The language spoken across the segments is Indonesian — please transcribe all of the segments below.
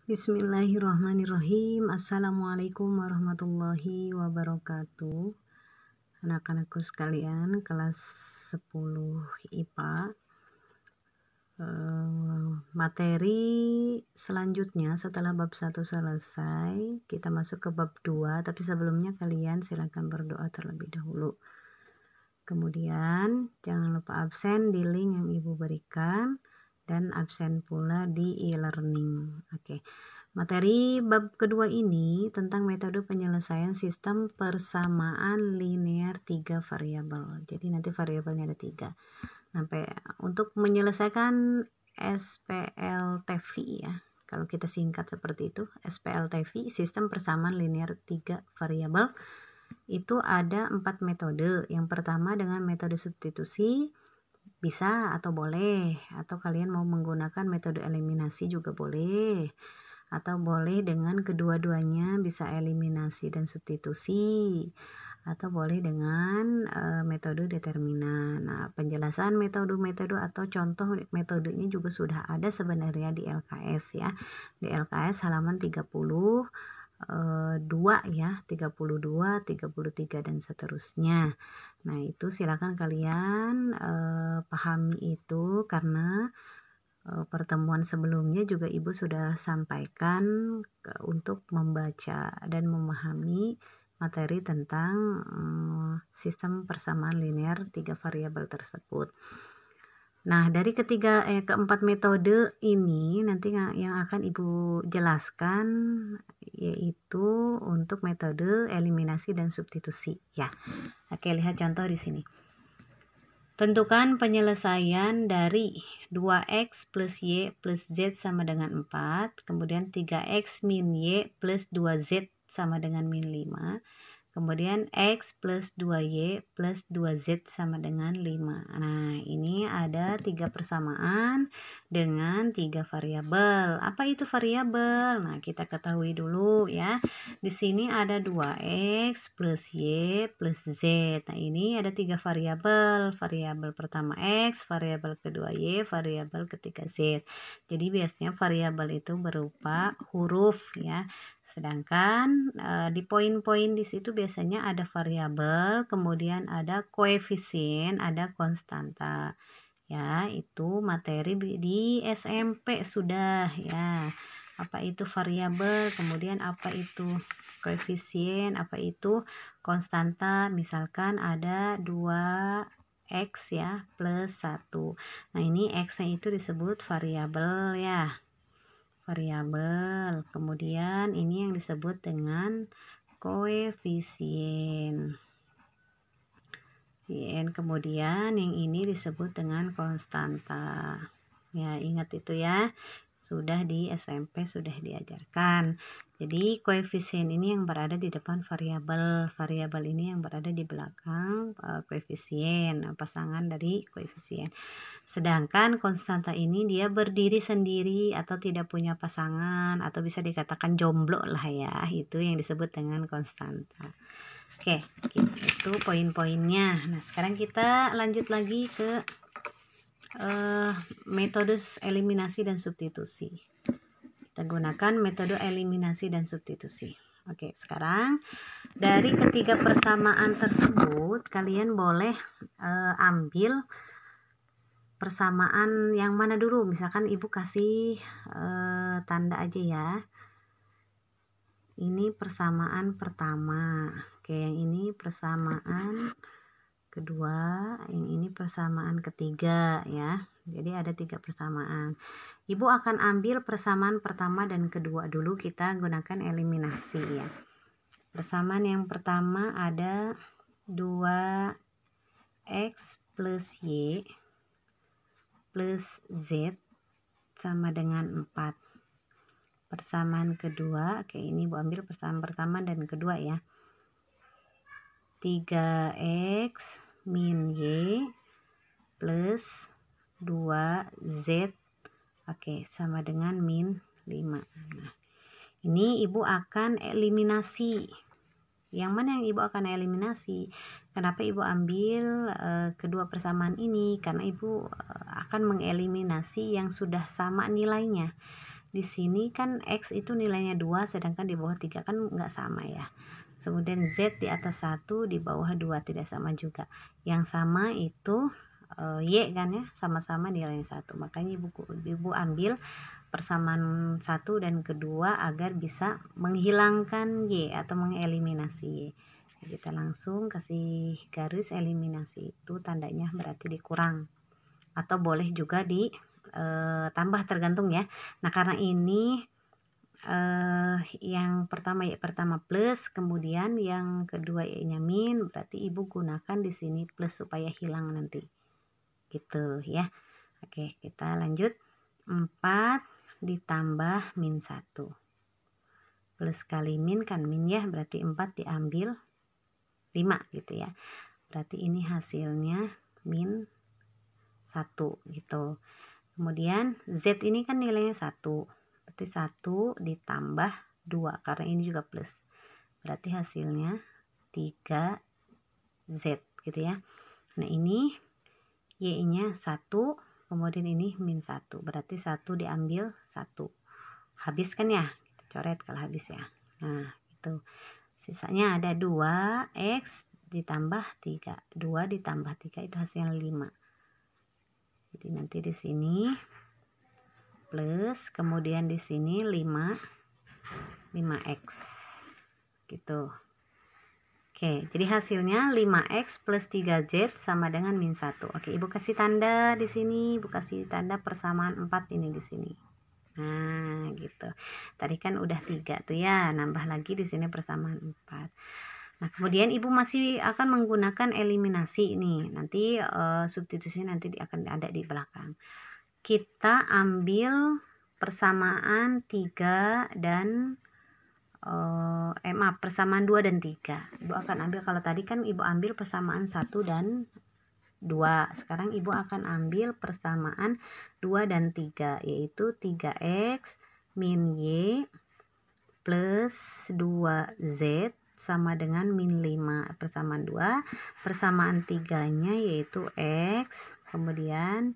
Bismillahirrahmanirrahim. Assalamualaikum warahmatullahi wabarakatuh. Anak-anakku sekalian, kelas 10 IPA. Materi selanjutnya setelah bab 1 selesai, kita masuk ke bab 2, tapi sebelumnya kalian silakan berdoa terlebih dahulu. Kemudian jangan lupa absen di link yang Ibu berikan dan absen pula di e-learning. Oke. Materi bab kedua ini tentang metode penyelesaian sistem persamaan linear 3 variabel. Jadi nanti variabelnya ada 3. Sampai untuk menyelesaikan SPLTV ya. Kalau kita singkat seperti itu, SPLTV, sistem persamaan linear 3 variabel. Itu ada 4 metode. Yang pertama dengan metode substitusi, bisa atau boleh, atau kalian mau menggunakan metode eliminasi juga boleh, atau boleh dengan kedua-duanya, bisa eliminasi dan substitusi, atau boleh dengan metode determinan. Nah, penjelasan metode-metode atau contoh metodenya juga sudah ada sebenarnya di LKS ya, di LKS halaman 32 ya, 32, 33 dan seterusnya. Nah, itu silakan kalian pahami itu, karena pertemuan sebelumnya juga Ibu sudah sampaikan untuk membaca dan memahami materi tentang sistem persamaan linear 3 variabel tersebut. Nah, dari keempat metode ini nanti yang akan Ibu jelaskan yaitu untuk metode eliminasi dan substitusi ya. Oke, lihat contoh di sini. Tentukan penyelesaian dari 2x plus y plus z sama dengan 4, kemudian 3x min y plus 2z sama dengan min 5, kemudian x plus 2y plus 2z sama dengan 5. Nah, ini ada 3 persamaan dengan 3 variabel. Apa itu variabel? Nah, kita ketahui dulu ya. Di sini ada 2x plus y plus z. Nah, ini ada 3 variabel. Variabel pertama x, variabel kedua y, variabel ketiga z. Jadi biasanya variabel itu berupa huruf ya. Sedangkan di poin-poin di situ biasanya ada variabel, kemudian ada koefisien, ada konstanta. Ya, itu materi di SMP sudah ya. Apa itu variabel, kemudian apa itu koefisien, apa itu konstanta. Misalkan ada 2x ya plus 1. Nah, ini x-nya itu disebut variabel ya. Variabel. Kemudian ini yang disebut dengan koefisien. Kemudian yang ini disebut dengan konstanta. Ya, ingat itu ya. Sudah di SMP sudah diajarkan. Jadi koefisien ini yang berada di depan variabel. Variabel ini yang berada di belakang koefisien, pasangan dari koefisien. Sedangkan konstanta ini dia berdiri sendiri atau tidak punya pasangan, atau bisa dikatakan jomblo lah ya. Itu yang disebut dengan konstanta. Oke, itu poin-poinnya. Nah, sekarang kita lanjut lagi ke metode eliminasi dan substitusi. Kita gunakan metode eliminasi dan substitusi. Oke, sekarang dari ketiga persamaan tersebut kalian boleh ambil persamaan yang mana dulu. Misalkan Ibu kasih tanda aja ya. Ini persamaan pertama. Oke, yang ini persamaan kedua, yang ini persamaan ketiga ya. Jadi ada 3 persamaan. Ibu akan ambil persamaan pertama dan kedua dulu, kita gunakan eliminasi ya. Persamaan yang pertama ada 2x plus y plus z sama dengan 4. Persamaan kedua, oke, ini Ibu ambil persamaan pertama dan kedua ya. 3x min y plus 2z, oke, sama dengan min 5. Nah, ini Ibu akan eliminasi. Yang mana yang Ibu akan eliminasi? Kenapa Ibu ambil kedua persamaan ini? Karena Ibu akan mengeliminasi yang sudah sama nilainya. di sini kan X itu nilainya 2, sedangkan di bawah 3 kan nggak sama ya. Kemudian Z di atas 1, di bawah 2, tidak sama juga. Yang sama itu Y kan ya, sama-sama nilainya 1. Makanya ibu ambil persamaan 1 dan kedua agar bisa menghilangkan Y atau mengeliminasi Y. Kita langsung kasih garis eliminasi, itu tandanya berarti dikurang. Atau boleh juga ditambah, tergantung ya. Nah karena ini yang pertama Y pertama plus, kemudian yang kedua Y nya min, berarti ibu gunakan di sini plus supaya hilang nanti gitu ya. Oke, kita lanjut. 4 ditambah min 1 plus kali min, kan min ya, berarti 4 diambil 5 gitu ya. Berarti ini hasilnya min 1 gitu. Kemudian Z ini kan nilainya 1, berarti 1 ditambah 2 karena ini juga plus, berarti hasilnya 3Z gitu ya. Nah ini Y nya 1, kemudian ini min 1, berarti 1 diambil 1, habis kan ya, kita coret kalau habis ya. Nah itu sisanya ada 2X ditambah 3, 2 ditambah 3 itu hasilnya 5. Jadi nanti di sini plus, kemudian di sini 5x gitu. Oke, jadi hasilnya 5x plus 3z sama dengan min 1. Oke, ibu kasih tanda di sini, ibu kasih tanda persamaan 4 ini di sini. Nah, gitu. Tadi kan udah 3 tuh ya, nambah lagi di sini persamaan 4. Nah, kemudian ibu masih akan menggunakan eliminasi ini. Nanti substitusi nanti akan ada di belakang. Kita ambil persamaan 3 dan persamaan 2 dan 3. Ibu akan ambil, kalau tadi kan ibu ambil persamaan 1 dan 2. Sekarang ibu akan ambil persamaan 2 dan 3, yaitu 3x min y plus 2z sama dengan min 5. Persamaan 2, persamaan 3 nya yaitu x, kemudian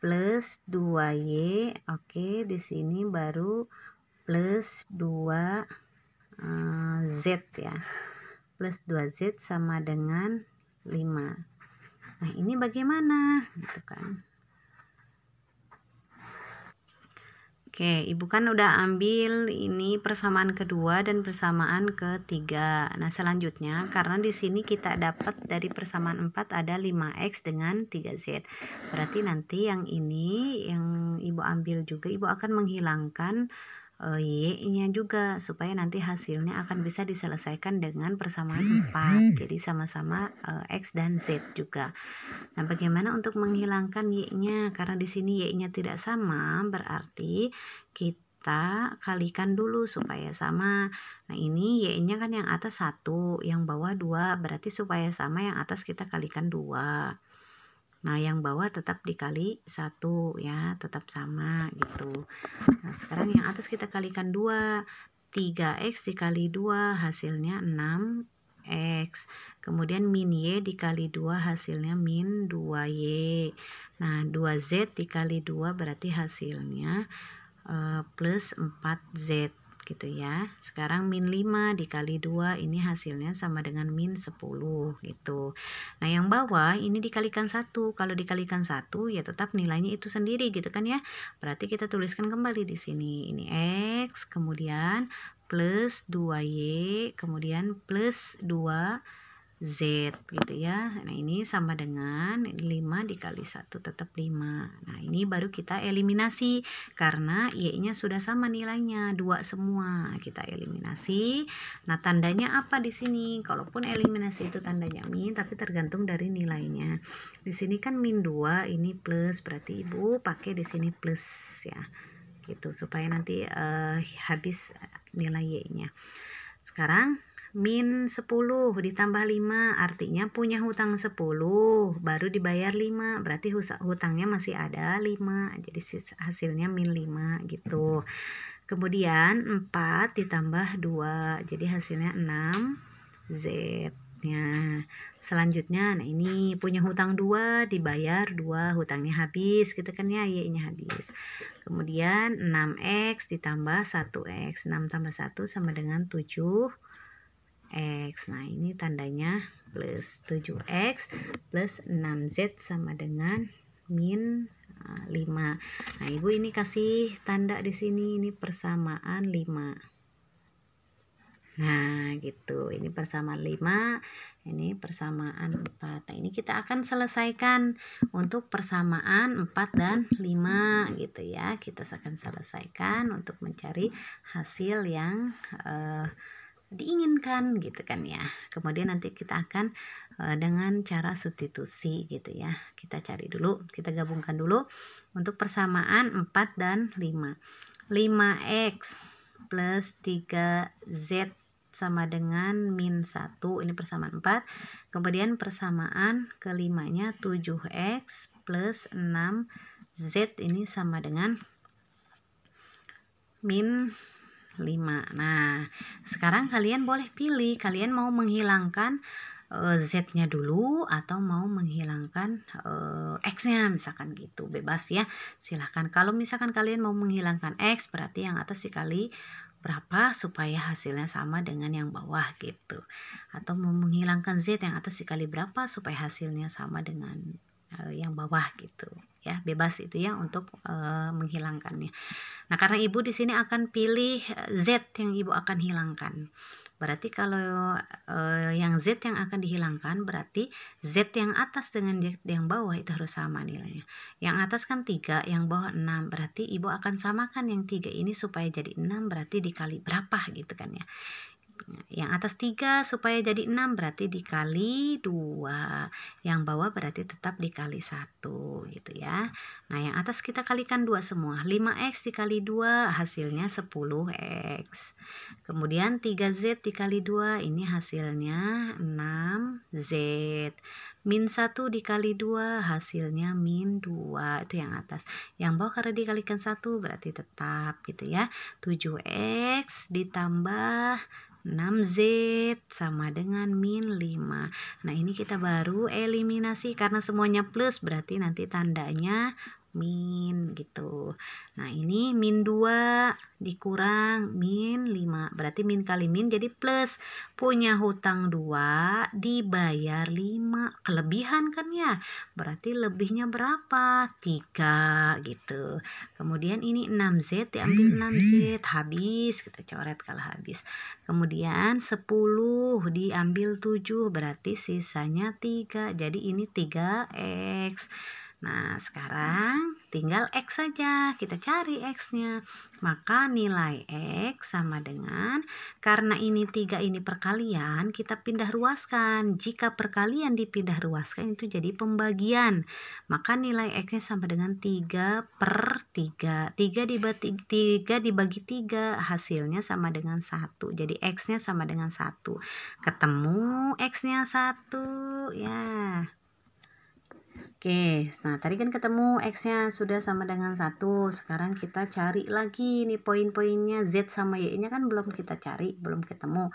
plus 2y. Oke, di sini baru plus 2z ya, plus 2z sama dengan 5. Nah ini bagaimana gitu kan. Oke, ibu kan udah ambil ini persamaan kedua dan persamaan ketiga. Nah selanjutnya, karena di sini kita dapat dari persamaan 4 ada 5x dengan 3z, berarti nanti yang ini yang ibu ambil juga, ibu akan menghilangkan y-nya juga, supaya nanti hasilnya akan bisa diselesaikan dengan persamaan 4. Jadi sama-sama x dan z juga. Nah, bagaimana untuk menghilangkan y-nya? Karena di sini y-nya tidak sama, berarti kita kalikan dulu supaya sama. Nah, ini y-nya kan yang atas 1, yang bawah 2, berarti supaya sama yang atas kita kalikan 2. Nah, yang bawah tetap dikali 1 ya, tetap sama gitu. Nah, sekarang yang atas kita kalikan 2. 3x dikali 2 hasilnya 6x. Kemudian min y dikali 2 hasilnya min 2y. Nah, 2z dikali 2 berarti hasilnya plus 4z gitu ya. Sekarang min 5 dikali 2 ini hasilnya sama dengan min 10 gitu. Nah yang bawah ini dikalikan 1, kalau dikalikan 1 ya tetap nilainya itu sendiri gitu kan ya. Berarti kita tuliskan kembali di sini, ini x, kemudian plus 2y, kemudian plus 2z gitu ya. Nah ini sama dengan 5 dikali 1 tetap 5. Nah ini baru kita eliminasi karena y-nya sudah sama nilainya 2 semua, kita eliminasi. Nah tandanya apa di sini? Kalaupun eliminasi itu tandanya min, tapi tergantung dari nilainya. Di sini kan min 2, ini plus, berarti ibu pakai di sini plus ya gitu, supaya nanti habis nilai y-nya. Sekarang min 10 ditambah 5, artinya punya hutang 10 baru dibayar 5, berarti hutangnya masih ada 5, jadi hasilnya min 5 gitu. Kemudian 4 ditambah 2, jadi hasilnya 6z Z-nya. Selanjutnya, nah ini punya hutang 2, dibayar 2, hutangnya habis gitu kan ya, Y-nya habis. Kemudian 6X ditambah 1X. 6 tambah 1 sama dengan 7X. Nah, ini tandanya plus 7X plus 6Z sama dengan min 5. Nah, Ibu ini kasih tanda di sini, ini persamaan 5. Nah, gitu. Ini persamaan 5, ini persamaan 4. Nah, ini kita akan selesaikan untuk persamaan 4 dan 5 gitu ya. Kita akan selesaikan untuk mencari hasil yang diinginkan gitu kan ya. Kemudian nanti kita akan dengan cara substitusi gitu ya. Kita cari dulu, kita gabungkan dulu untuk persamaan 4 dan 5. 5X plus 3Z sama dengan min 1, ini persamaan 4. Kemudian persamaan kelimanya 7X plus 6Z, ini sama dengan min 5. Nah, sekarang kalian boleh pilih, kalian mau menghilangkan Z-nya dulu atau mau menghilangkan X-nya, misalkan gitu, bebas ya, silahkan. Kalau misalkan kalian mau menghilangkan X, berarti yang atas dikali berapa supaya hasilnya sama dengan yang bawah gitu, atau mau menghilangkan Z, yang atas dikali berapa supaya hasilnya sama dengan yang bawah gitu ya, bebas itu ya untuk menghilangkannya. Nah, karena Ibu di sini akan pilih Z yang Ibu akan hilangkan. Berarti kalau yang Z yang akan dihilangkan, berarti Z yang atas dengan Z yang bawah itu harus sama nilainya. Yang atas kan 3, yang bawah 6. Berarti Ibu akan samakan yang 3 ini supaya jadi 6, berarti dikali berapa gitu kan ya. Yang atas 3 supaya jadi 6 berarti dikali 2. Yang bawah berarti tetap dikali 1 gitu ya. Nah, yang atas kita kalikan 2 semua. 5X dikali 2 hasilnya 10X. Kemudian 3Z dikali 2 ini hasilnya 6Z. Min 1 dikali 2 hasilnya min 2, itu yang atas. Yang bawah karena dikalikan 1 berarti tetap gitu ya. 7X ditambah 6Z sama dengan min 5. Nah, ini kita baru eliminasi karena semuanya plus, berarti nanti tandanya min gitu. Nah, ini min 2 dikurang min 5, berarti min kali min jadi plus. Punya hutang 2 dibayar 5, kelebihan kan ya, berarti lebihnya berapa? 3 gitu. Kemudian ini 6Z diambil 6Z, habis, kita coret kalau habis. Kemudian 10 diambil 7, berarti sisanya 3, jadi ini 3X. Nah, sekarang tinggal X saja, kita cari X-nya. Maka nilai X sama dengan, karena ini 3 ini perkalian, kita pindah ruaskan. Jika perkalian dipindah ruaskan itu jadi pembagian. Maka nilai X-nya sama dengan 3 per 3. 3 dibagi 3, hasilnya sama dengan 1. Jadi X-nya sama dengan 1. Ketemu X-nya 1 ya. Oke, nah tadi kan ketemu X-nya sudah sama dengan 1. Sekarang kita cari lagi nih poin-poinnya, Z sama Y-nya kan belum kita cari, belum ketemu.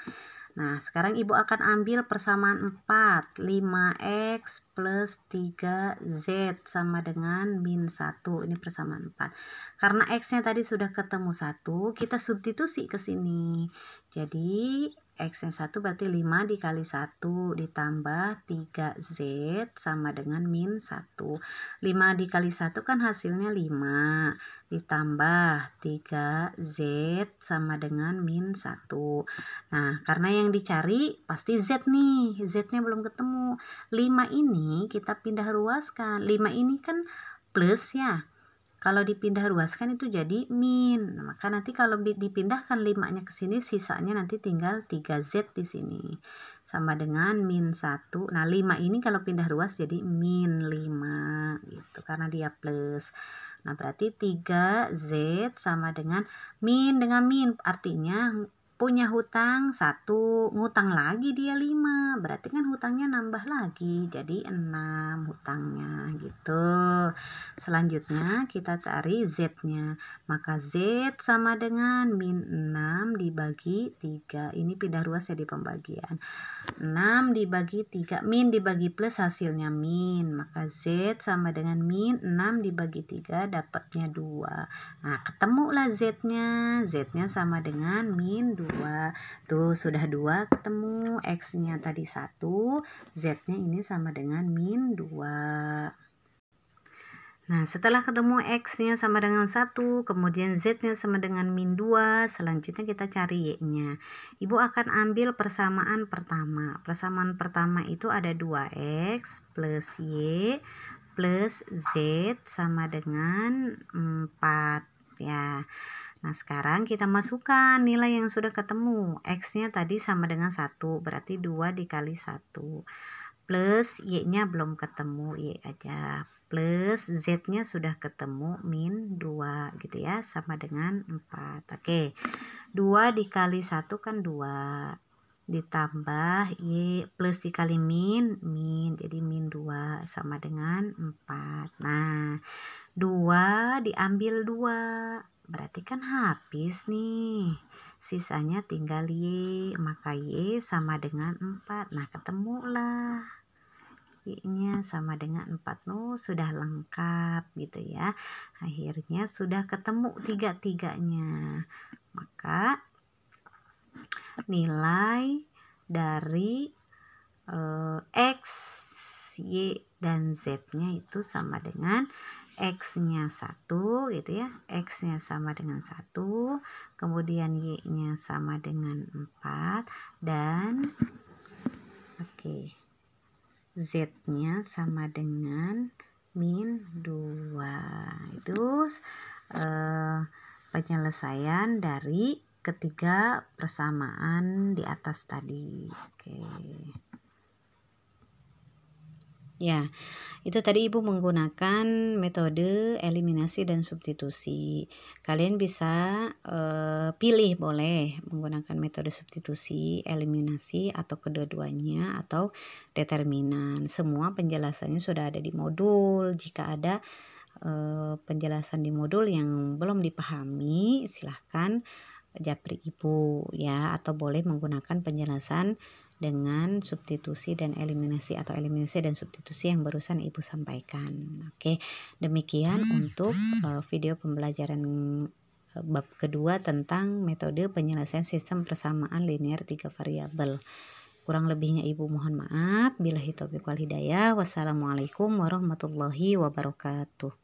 Nah, sekarang Ibu akan ambil persamaan 4. 5X plus 3Z sama dengan min 1. Ini persamaan 4. Karena X-nya tadi sudah ketemu 1, kita substitusi ke sini. Jadi X-nya 1 berarti 5 dikali 1 ditambah 3Z sama dengan min 1. 5 dikali 1 kan hasilnya 5. Ditambah 3Z sama dengan min 1. Nah, karena yang dicari pasti Z nih. Z-nya belum ketemu. 5 ini kita pindah ruaskan. 5 ini kan plus ya. Kalau dipindah ruaskan itu jadi min. Nah, maka nanti kalau dipindahkan 5-nya ke sini, sisanya nanti tinggal 3Z di sini. Sama dengan min 1. Nah, 5 ini kalau pindah ruas jadi min 5 gitu karena dia plus. Nah, berarti 3Z sama dengan min artinya punya hutang 1, ngutang lagi dia 5, berarti kan hutangnya nambah lagi jadi 6 hutangnya gitu. Selanjutnya kita cari Z-nya, maka Z sama dengan min 6 dibagi 3, ini pindah ruas ya di pembagian. 6 dibagi 3, min dibagi plus hasilnya min, maka Z sama dengan min 6 dibagi 3 dapatnya 2. Nah ketemulah Z-nya sama dengan min 2, tuh sudah 2 ketemu, X-nya tadi 1, Z-nya ini sama dengan min 2. Nah, setelah ketemu X-nya sama dengan 1, kemudian Z-nya sama dengan min 2, selanjutnya kita cari Y-nya. Ibu akan ambil persamaan pertama. Persamaan pertama itu ada 2X plus Y plus Z sama dengan 4. Ya. Nah, sekarang kita masukkan nilai yang sudah ketemu. X-nya tadi sama dengan 1, berarti 2 dikali 1. Plus Y-nya belum ketemu, Y aja. Plus Z-nya sudah ketemu, min 2 gitu ya, sama dengan 4. Oke, 2 dikali 1 kan 2. Ditambah Y plus dikali min, jadi min 2 sama dengan 4. Nah, 2 diambil 2, berarti kan habis nih. Sisanya tinggal Y, maka Y sama dengan 4. Nah, ketemulah Y-nya sama dengan 4. Sudah lengkap gitu ya. Akhirnya sudah ketemu tiga-tiganya. Maka nilai dari X, Y, dan Z-nya itu sama dengan X-nya 1 gitu ya. X-nya sama dengan 1, kemudian Y-nya sama dengan 4, dan Z-nya sama dengan min 2. Itu penyelesaian dari ketiga persamaan di atas tadi. Ya, itu tadi Ibu menggunakan metode eliminasi dan substitusi. Kalian bisa pilih, boleh menggunakan metode substitusi, eliminasi, atau kedua-duanya, atau determinan. Semua penjelasannya sudah ada di modul. Jika ada penjelasan di modul yang belum dipahami, silahkan japri Ibu ya, atau boleh menggunakan penjelasan dengan substitusi dan eliminasi, atau eliminasi dan substitusi yang barusan Ibu sampaikan. Oke, demikian untuk video pembelajaran bab kedua tentang metode penyelesaian sistem persamaan linear 3 variabel. Kurang lebihnya Ibu mohon maaf. Billahi taufiq wal hidayah. Wassalamualaikum warahmatullahi wabarakatuh.